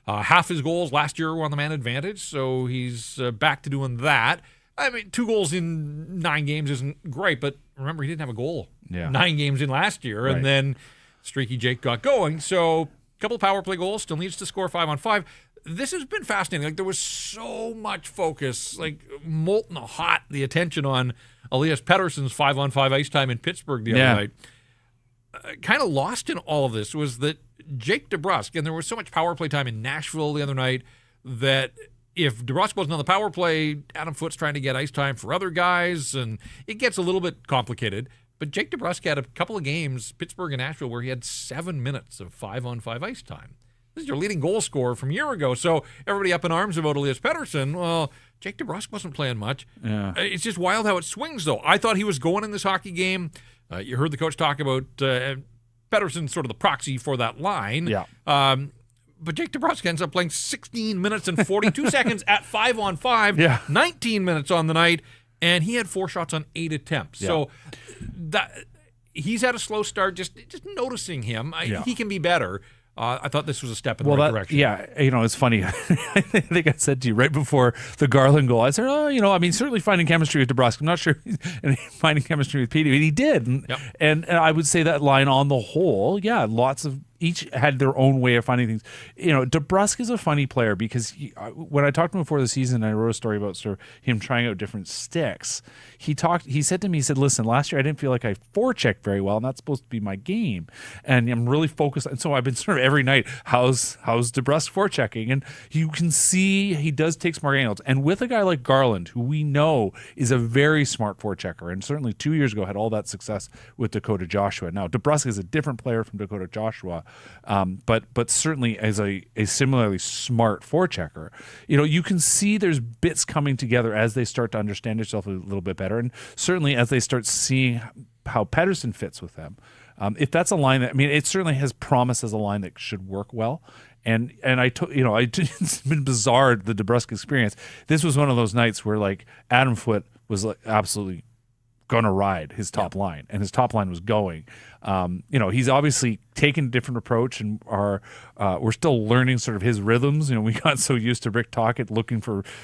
Half his goals last year were on the man advantage, so he's back to doing that. I mean, 2 goals in 9 games isn't great, but remember, he didn't have a goal 9 games in last year, and then Streaky Jake got going. So a couple of power play goals, still needs to score 5-on-5. This has been fascinating. Like, there was so much focus, like molten hot, the attention on Elias Pettersson's 5-on-5 ice time in Pittsburgh the other night. Kind of lost in all of this was that Jake DeBrusk, and there was so much power play time in Nashville the other night that if DeBrusk wasn't on the power play, Adam Foote's trying to get ice time for other guys, and it gets a little bit complicated. But Jake DeBrusk had a couple of games, Pittsburgh and Nashville, where he had 7 minutes of 5-on-5 ice time. This is your leading goal scorer from a year ago. So everybody up in arms about Elias Pettersson. Well, Jake DeBrusk wasn't playing much. Yeah. It's just wild how it swings, though. I thought he was going in this hockey game. You heard the coach talk about Pettersson, sort of the proxy for that line. Yeah. But Jake DeBrusk ends up playing 16 minutes and 42 seconds at 5-on-5, 19 minutes on the night, and he had 4 shots on 8 attempts. Yeah. So he's had a slow start. Just noticing him, he can be better. I thought this was a step in the right direction. Yeah, it's funny. I think I said to you right before the Garland goal, I said, certainly finding chemistry with DeBrusk. I'm not sure and finding chemistry with Petey, but he did. And I would say that line on the whole, lots of each had their own way of finding things. DeBrusk is a funny player because when I talked to him before the season, I wrote a story about sort of him trying out different sticks. He said to me, listen, last year I didn't feel like I forechecked very well, and that's supposed to be my game. And I'm really focused. And so I've been sort of every night, how's DeBrusk forechecking? And you can see he does take smart angles. And with a guy like Garland, who we know is a very smart forechecker, and certainly 2 years ago had all that success with Dakota Joshua. Now, DeBrusk is a different player from Dakota Joshua, but certainly as a similarly smart forechecker. You can see there's bits coming together as they start to understand themselves a little bit better, and certainly as they start seeing how Pettersson fits with them. If that's a line that, it certainly has promise as a line that should work well. And it's been bizarre, the DeBrusk experience. This was one of those nights where like Adam Foote was like absolutely going to ride his top line, and his top line was going. He's obviously taken a different approach, and we're still learning sort of his rhythms. We got so used to Rick Tocchet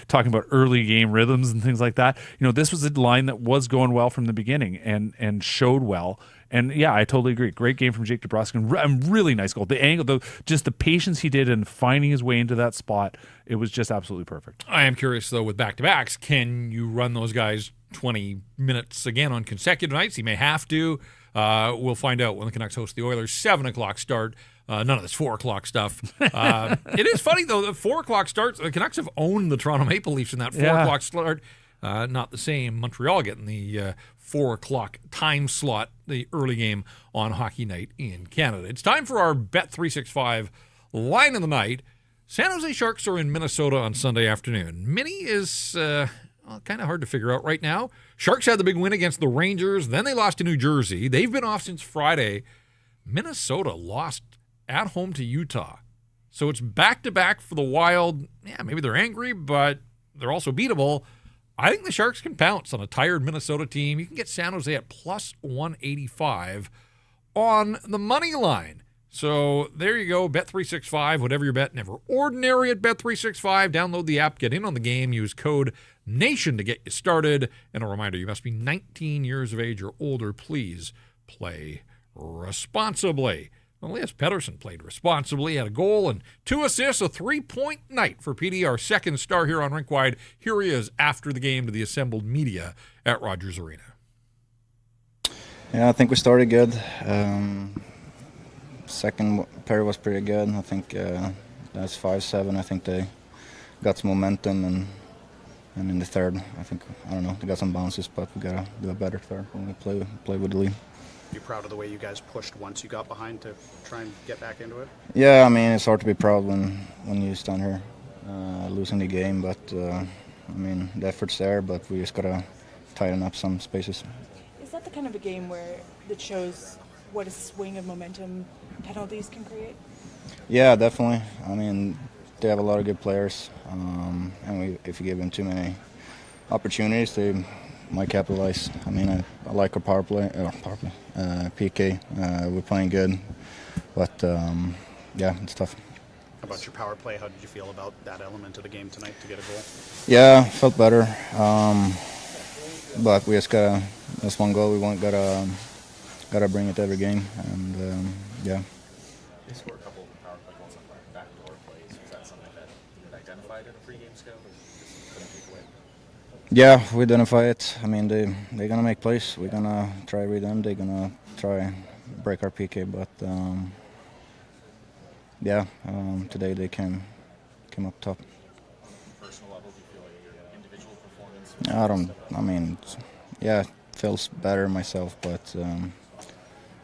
talking about early game rhythms and things like that. This was a line that was going well from the beginning and showed well. And I totally agree. Great game from Jake DeBrusk, and really nice goal. The angle, just the patience he did in finding his way into that spot, it was just absolutely perfect. I am curious though, with back-to-backs, can you run those guys 20 minutes again on consecutive nights? He may have to. We'll find out when the Canucks host the Oilers. 7:00 start. None of this 4:00 stuff. It is funny though, the 4:00 starts. The Canucks have owned the Toronto Maple Leafs in that 4:00 start. Not the same. Montreal getting the 4:00 time slot, the early game on Hockey Night in Canada. It's time for our Bet365 line of the night. San Jose Sharks are in Minnesota on Sunday afternoon. Mini is kind of hard to figure out right now. Sharks had the big win against the Rangers. Then they lost to New Jersey. They've been off since Friday. Minnesota lost at home to Utah. So it's back-to-back for the Wild. Yeah, maybe they're angry, but they're also beatable. I think the Sharks can pounce on a tired Minnesota team. You can get San Jose at plus 185 on the money line. So there you go, Bet365, whatever your bet, never ordinary at Bet365. Download the app, get in on the game, use code NATION to get you started. And a reminder, you must be 19 years of age or older. Please play responsibly. Elias Pettersson played responsibly, had a goal and 2 assists, a 3-point night for PD, our second star here on Rinkwide. Here he is after the game to the assembled media at Rogers Arena. Yeah, I think we started good. Second period was pretty good. I think that's 5-7. I think they got some momentum, and in the third, they got some bounces, but we gotta do a better third when we play with the lead. You proud of the way you guys pushed once you got behind to try and get back into it? Yeah, it's hard to be proud when you stand here losing the game, but the effort's there, but we just gotta tighten up some spaces. Is that the kind of a game where it shows what a swing of momentum penalties can create? Yeah, definitely. they have a lot of good players, and if you give them too many opportunities, they might capitalize. I mean, I like our power play, PK. We're playing good, but yeah, it's tough. How about your power play? How did you feel about that element of the game tonight to get a goal? Yeah, felt better, but we just got that's one goal. We gotta bring it every game, and yeah. They scored a couple of power play goals on backdoor plays. Was that something that you had identified in a pregame scout, or just couldn't take away? Yeah, we identify it. I mean, they're gonna make plays. We're gonna try read them. They're gonna try break our PK, but yeah, today they came up top. Personal level, do you feel like your individual performance? I mean, yeah, it feels better myself, but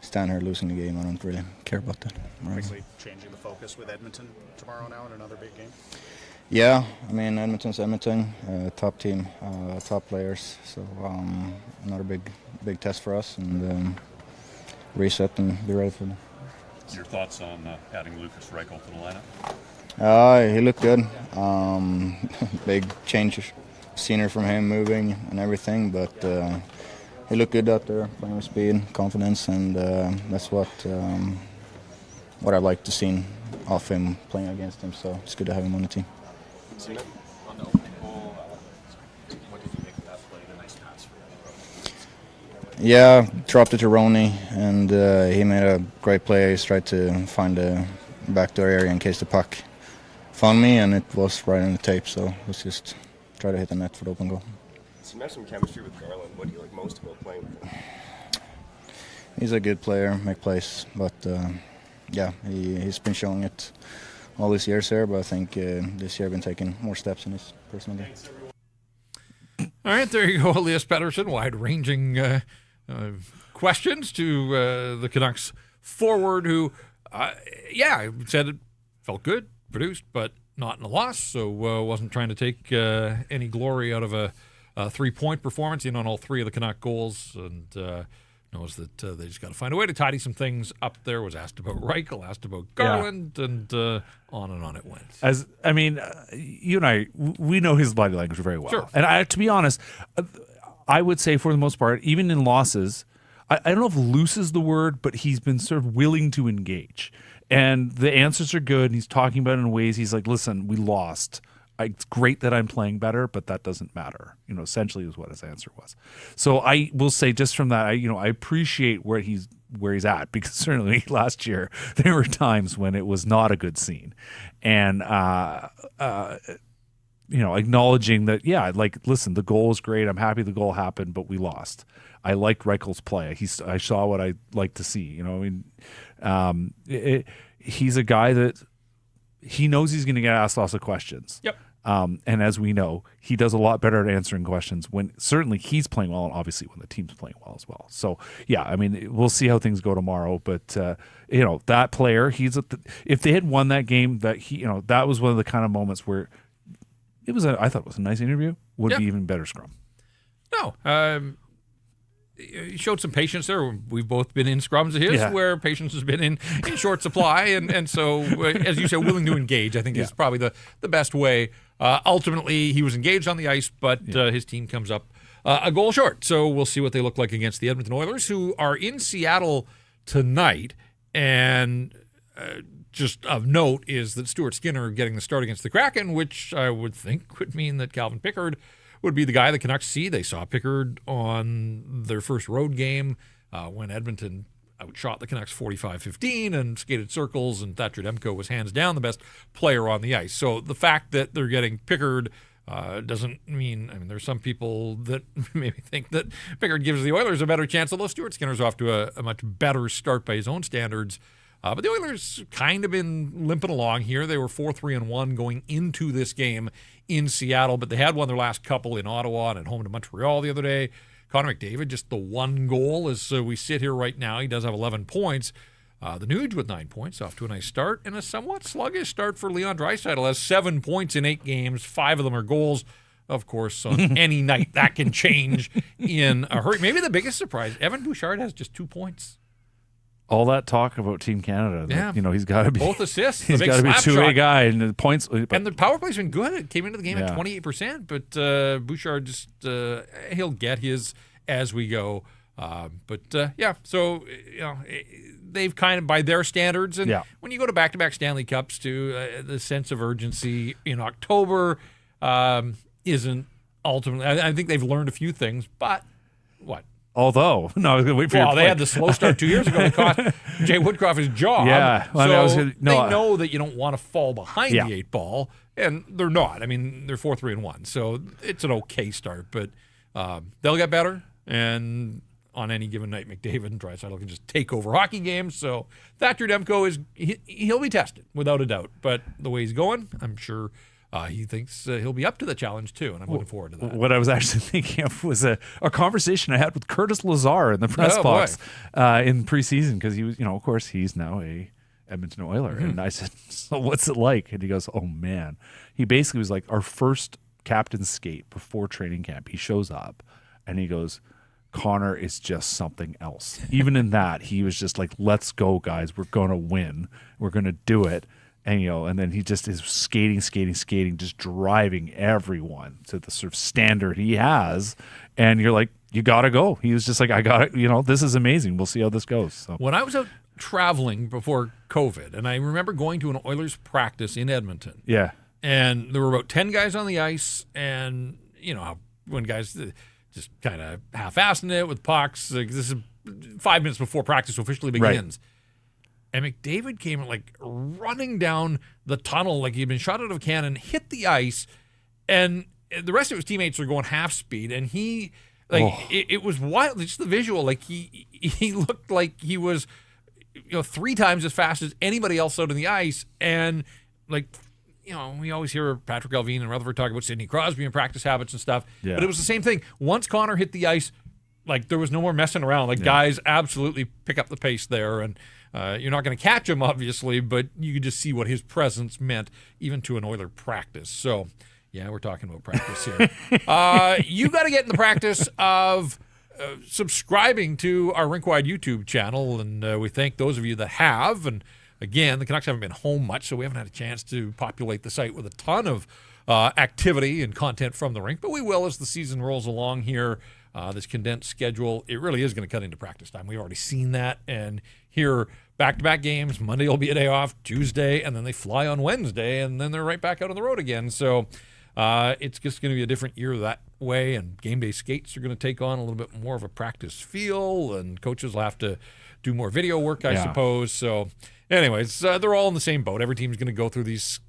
stand here losing the game, I don't really care about that. Obviously, changing the focus with Edmonton tomorrow now in another big game. Yeah, I mean, Edmonton's Edmonton, top team, top players, so another big test for us, and reset and be ready for them. Your thoughts on adding Lukas Reichel to the lineup? He looked good. Big change, scenery from him moving and everything, but he looked good out there, playing with speed, confidence, and that's what I'd like to see off him playing against him. So it's good to have him on the team. On the opening goal, what did you make of that play? A nice pass for you. Yeah, dropped it to Roney, and he made a great play. He tried to find the backdoor area in case the puck found me, and it was right on the tape. So let's just try to hit the net for the open goal. So you mentioned chemistry with Garland. What do you like most about playing with him? He's a good player, make plays, but yeah, he's been showing it all these years here. But I think this year I've been taking more steps in his personal game. All right, there you go, Elias Pettersson. Wide-ranging questions to the Canucks forward, who, said it felt good, produced, but not in a loss. So wasn't trying to take any glory out of a 3-point performance in on all 3 of the Canuck goals, and knows that they just got to find a way to tidy some things up there. Was asked about Reichel, asked about Garland, and on it went. You and I, we know his body language very well. Sure. And to be honest, I would say for the most part, even in losses, I don't know if loose is the word, but he's been sort of willing to engage. And the answers are good. And he's talking about it in ways he's like, listen, we lost. It's great that I'm playing better, but that doesn't matter. Essentially is what his answer was. So I will say just from that, I appreciate where he's at, because certainly last year there were times when it was not a good scene, and acknowledging that, listen, the goal is great. I'm happy the goal happened, but we lost. I liked Reichel's play. I saw what I like to see. He's a guy that he knows he's going to get asked lots of questions. Yep. And as we know, he does a lot better at answering questions when certainly he's playing well, and obviously when the team's playing well as well. So, yeah, we'll see how things go tomorrow. But, that player, if they had won that game, that was one of the kind of moments where I thought it was a nice interview, would be even better scrum. No. He showed some patience there. We've both been in scrums of his where patience has been in short supply. And so, as you said, willing to engage, I think is probably the best way. Ultimately, he was engaged on the ice, but his team comes up a goal short. So we'll see what they look like against the Edmonton Oilers, who are in Seattle tonight. And just of note is that Stuart Skinner getting the start against the Kraken, which I would think would mean that Calvin Pickard would be the guy the Canucks see. They saw Pickard on their first road game when Edmonton outshot the Canucks 45-15 and skated circles, and Thatcher Demko was hands down the best player on the ice. So the fact that they're getting Pickard doesn't mean, there's some people that maybe think that Pickard gives the Oilers a better chance, although Stuart Skinner's off to a much better start by his own standards. But the Oilers kind of been limping along here. They were 4-3-1 going into this game in Seattle, but they had won their last couple in Ottawa and at home to Montreal the other day. Connor McDavid, just the one goal as we sit here right now. He does have 11 points. The Nuge with 9 points, off to a nice start, and a somewhat sluggish start for Leon Draisaitl. Has 7 points in 8 games. 5 of them are goals. Of course, on any night that can change in a hurry. Maybe the biggest surprise, Evan Bouchard has just 2 points. All that talk about Team Canada, Yeah. that, he's got to be both assists. He's got to be a two-way guy, and the points. And the power play's been good. It came into the game at 28%, but Bouchard just he'll get his as we go. So they've kind of, by their standards, and when you go to back-to-back Stanley Cups, too, the sense of urgency in October isn't ultimately. I think they've learned a few things, but what? Although, no, I was going to wait for your they had the slow start 2 years ago that cost Jay Woodcroft his job. Yeah. Well, they know that you don't want to fall behind the 8 ball, and they're not. I mean, they're 4-3-1, so it's an okay start, but they'll get better, and on any given night, McDavid and Draisaitl can just take over hockey games. So Thatcher Demko he'll be tested, without a doubt, but the way he's going, I'm sure he thinks he'll be up to the challenge, too, and I'm looking forward to that. What I was actually thinking of was a conversation I had with Curtis Lazar in the press box in preseason, because he was, of course, he's now a Edmonton Oiler. Mm-hmm. And I said, so what's it like? And he goes, oh, man. He basically was like our first captain's skate before training camp. He shows up, and he goes, Connor is just something else. Even in that, he was just like, let's go, guys. We're going to win. We're going to do it. And, and then he just is skating, just driving everyone to the sort of standard he has. And you're like, you got to go. He was just like, I got it. This is amazing. We'll see how this goes. So. When I was out traveling before COVID, and I remember going to an Oilers practice in Edmonton. Yeah. And there were about 10 guys on the ice. And, when guys just kind of half-assing it with pucks, like, this is 5 minutes before practice officially begins. Right. And McDavid came like running down the tunnel like he'd been shot out of a cannon, hit the ice, and the rest of his teammates are going half speed. And he, it was wild. Just the visual, like he looked like he was, 3 times as fast as anybody else out on the ice. And like, we always hear Patrick Allvin and Rutherford talk about Sidney Crosby and practice habits and stuff. Yeah. But it was the same thing. Once Connor hit the ice, like there was no more messing around. Like guys absolutely pick up the pace there, and you're not going to catch him, obviously, but you could just see what his presence meant even to an Oiler practice. So, yeah, we're talking about practice here. You got to get in the practice of subscribing to our Rinkwide YouTube channel, and we thank those of you that have. And again, the Canucks haven't been home much, so we haven't had a chance to populate the site with a ton of activity and content from the rink, but we will as the season rolls along here. This condensed schedule, it really is going to cut into practice time. We've already seen that, and here, back-to-back games. Monday will be a day off, Tuesday, and then they fly on Wednesday, and then they're right back out on the road again. So it's just going to be a different year that way, and game day skates are going to take on a little bit more of a practice feel, and coaches will have to do more video work, I suppose. So anyways, they're all in the same boat. Every team's going to go through these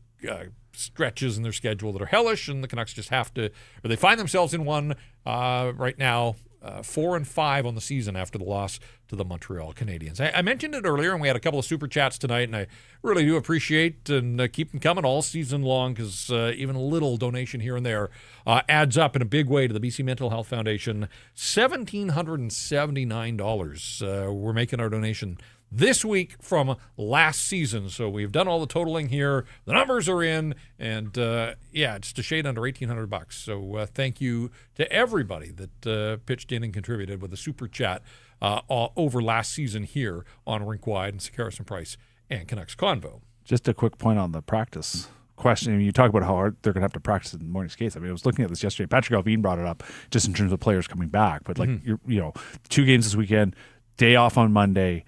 stretches in their schedule that are hellish, and the Canucks just have to, or they find themselves in one right now, 4-5 on the season after the loss to the Montreal Canadiens. I mentioned it earlier, and we had a couple of super chats tonight, and I really do appreciate and keep them coming all season long, because even a little donation here and there adds up in a big way to the BC Mental Health Foundation. $1,779. We're making our donation this week from last season. So we've done all the totaling here. The numbers are in, and just a shade under $1,800. So thank you to everybody that pitched in and contributed with a super chat over last season here on Rinkwide and Sekeres and Price and Canucks Convo. Just a quick point on the practice question. I mean, you talk about how hard they're going to have to practice in the morning skates. I mean, I was looking at this yesterday. Patrick Allvin brought it up just in terms of players coming back, but like you're 2 games this weekend, day off on Monday.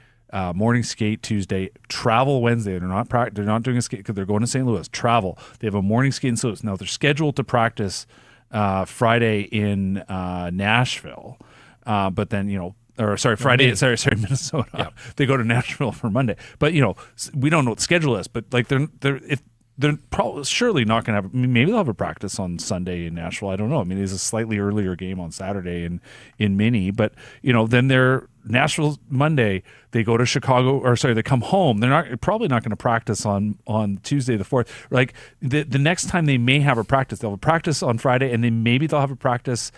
Morning skate Tuesday, travel Wednesday. They're not doing a skate because they're going to St. Louis. Travel. They have a morning skate in St. Louis. Now they're scheduled to practice Friday in Nashville, but then Friday. Sorry, Minnesota. Yeah. They go to Nashville for Monday. But we don't know what the schedule is. But like they're probably surely not going to have. Maybe they'll have a practice on Sunday in Nashville. I don't know. I mean, there's a slightly earlier game on Saturday in Mini, but then they're Nashville Monday. They go to Chicago, they come home. They're probably not going to practice on Tuesday the 4th. Like the next time they may have a practice, they'll have a practice on Friday, and then maybe they'll have a practice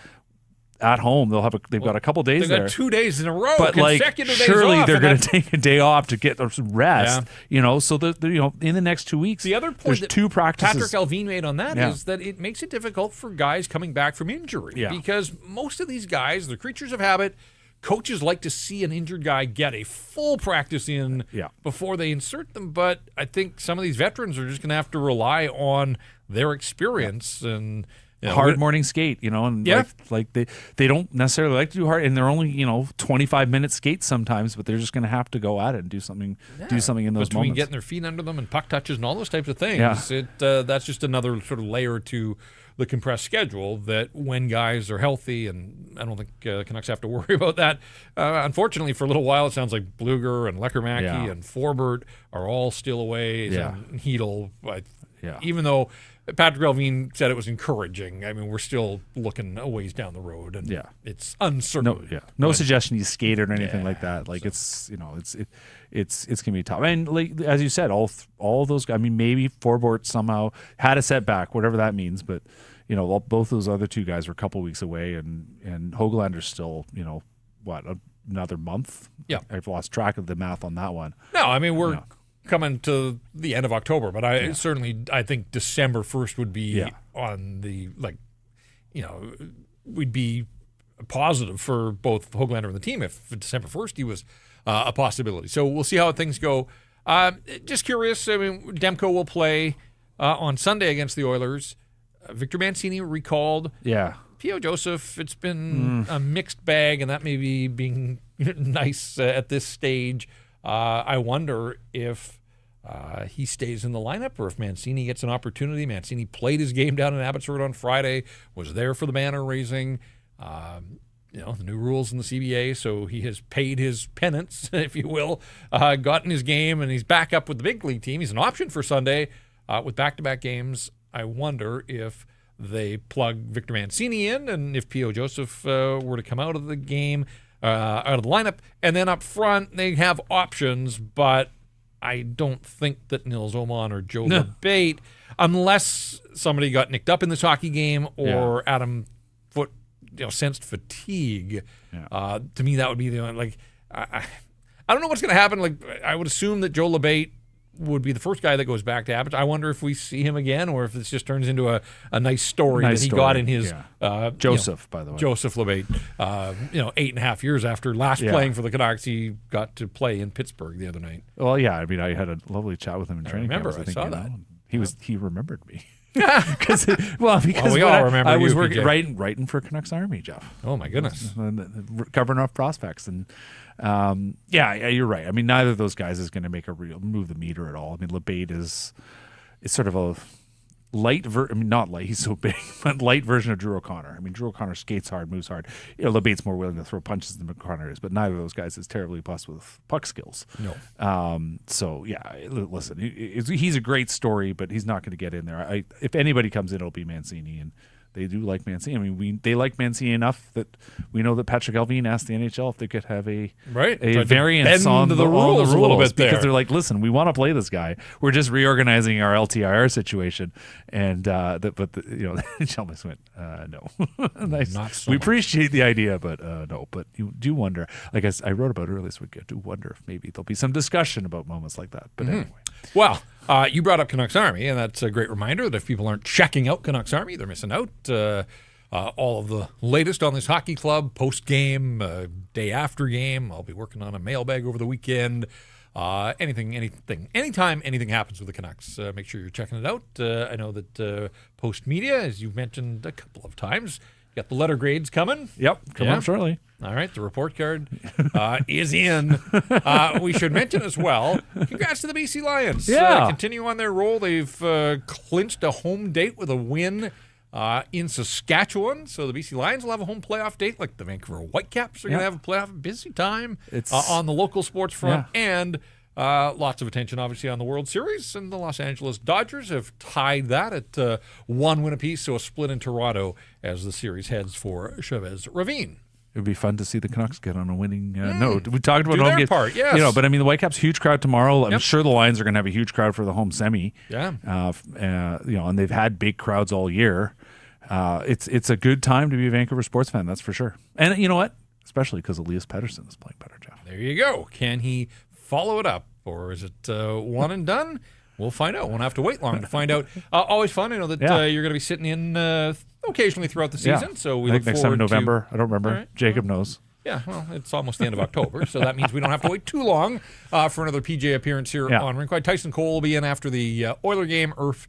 at home. They've got a couple days there. They've got 2 days in a row, but consecutive days surely off, they're going to take a day off to get rest. Yeah. So in the next 2 weeks, the other point that 2 practices. Patrick Allvin made on that is that it makes it difficult for guys coming back from injury because most of these guys, they're creatures of habit. coaches like to see an injured guy get a full practice in before they insert them, but I think some of these veterans are just going to have to rely on their experience and hard morning skate, and like they don't necessarily like to do hard, and they're only 25-minute skates sometimes, but they're just going to have to go at it and do something in those moments. Between getting their feet under them and puck touches and all those types of things, that's just another sort of layer to the compressed schedule that when guys are healthy, and I don't think Canucks have to worry about that. Unfortunately, for a little while, it sounds like Bluger and Lechermacki and Forbert are all still away. And Hedl, even though Patrick Relvin said it was encouraging. I mean, we're still looking a ways down the road, and it's uncertain. No suggestion you skate or anything like that. Like it's gonna be tough. And like as you said, all those guys. I mean, maybe Forbort somehow had a setback, whatever that means. But both those other two guys were a couple weeks away, and Hoaglander's still another month. Yeah, I've lost track of the math on that one. No, I mean we're coming to the end of October, but I think December 1st would be on the we'd be positive for both Hoaglander and the team if December 1st he was a possibility. So we'll see how things go. Just curious. I mean, Demko will play on Sunday against the Oilers. Victor Mancini recalled. Yeah. P.O. Joseph, it's been a mixed bag, and that may be being nice at this stage. I wonder if he stays in the lineup or if Mancini gets an opportunity. Mancini played his game down in Abbotsford on Friday, was there for the banner raising. The new rules in the CBA, so he has paid his penance, if you will, gotten his game, and he's back up with the big league team. He's an option for Sunday with back-to-back games. I wonder if they plug Victor Mancini in, and if P.O. Joseph were to come out of the game, out of the lineup, and then up front they have options, but I don't think that Nils Åman or Joe LeBate, unless somebody got nicked up in this hockey game or Adam Foote sensed fatigue. To me, that would be the only, I don't know what's going to happen. Like, I would assume that Joe LeBate would be the first guy that goes back to Abbotsford. I wonder if we see him again, or if this just turns into a nice story that he got in his Joseph, by the way. Joseph LeBate, 8.5 years after last playing for the Canucks, he got to play in Pittsburgh the other night. Well, yeah, I mean, I had a lovely chat with him in training camp. I saw that. He remembered me. Because we all remember I was working writing for Canucks Army, Jeff. Oh my goodness, covering off prospects, and you're right. I mean, neither of those guys is going to make move the meter at all. I mean, LeBate is sort of a light not light, he's so big, but light version of Drew O'Connor. I mean, Drew O'Connor skates hard, moves hard. LeBate's more willing to throw punches than O'Connor is, but neither of those guys is terribly blessed with puck skills. No. So listen, he's a great story, but he's not going to get in there. If anybody comes in, it'll be Mancini, and they do like Mancini. I mean, they like Mancini enough that we know that Patrick Relvin asked the NHL if they could have a variance on the rules a little bit there. Because they're like, listen, we want to play this guy. We're just reorganizing our LTIR situation, and the NHL just went, no. Nice. Not so we much. appreciate the idea, but no. But you do wonder, like I wrote about earlier this week, I do wonder if maybe there'll be some discussion about moments like that. But anyway. Well, you brought up Canucks Army, and that's a great reminder that if people aren't checking out Canucks Army, they're missing out. All of the latest on this hockey club, post-game, day after game. I'll be working on a mailbag over the weekend. Anything, anytime anything happens with the Canucks, make sure you're checking it out. I know that Post Media, as you've mentioned a couple of times, you got the letter grades coming. Yep, coming up shortly. All right, the report card is in. We should mention as well, congrats to the BC Lions. Continue on their roll. They've clinched a home date with a win in Saskatchewan. So the BC Lions will have a home playoff date, like the Vancouver Whitecaps are going to have a playoff busy time on the local sports front. And lots of attention, obviously, on the World Series. And the Los Angeles Dodgers have tied that at 1 win apiece, so a split in Toronto as the series heads for Chavez Ravine. It would be fun to see the Canucks get on a winning note. We talked about do home their game, part, yes. But I mean, the Whitecaps huge crowd tomorrow. I'm sure the Lions are going to have a huge crowd for the home semi. Yeah. And they've had big crowds all year. It's a good time to be a Vancouver sports fan, that's for sure. And you know what? Especially because Elias Pettersson is playing better, Jeff. There you go. Can he follow it up, or is it one and done? We'll find out. Won't have to wait long to find out. Always fun. I know that you're going to be sitting in occasionally throughout the season. So we I look think next forward time in November. to, I don't remember. Right. Jacob knows. Yeah, well, it's almost the end of October, so that means we don't have to wait too long for another PJ appearance here on Rinkwide. Tyson Cole will be in after the Oiler game, Irf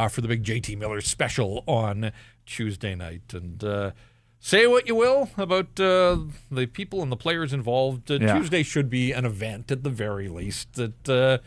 for the big JT Miller special on Tuesday night. And say what you will about the people and the players involved. Tuesday should be an event at the very least. That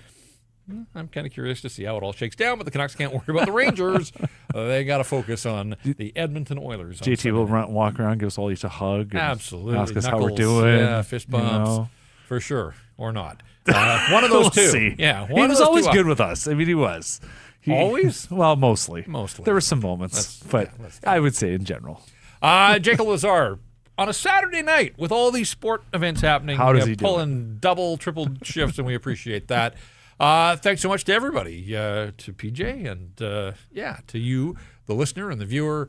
I'm kind of curious to see how it all shakes down, but the Canucks can't worry about the Rangers. They got to focus on the Edmonton Oilers. JT will walk around, give us all each a hug. Absolutely. Ask us Knuckles, how we're doing. Yeah, fist bumps. For sure. Or not. One of those two. See. Yeah, he was always good with us. I mean, he was. Always? Well, mostly. Mostly. There were some moments, but I would say in general. Jacob Lazar, on a Saturday night with all these sport events happening, how does he pulling double, triple shifts, and we appreciate that. Thanks so much to everybody, to PJ, and to you, the listener and the viewer.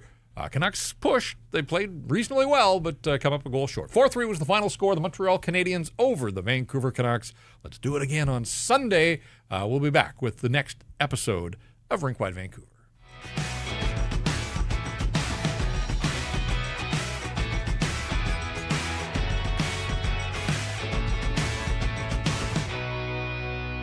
Canucks pushed. They played reasonably well, but come up a goal short. 4-3 was the final score. The Montreal Canadiens over the Vancouver Canucks. Let's do it again on Sunday. We'll be back with the next episode of Rinkwide Vancouver.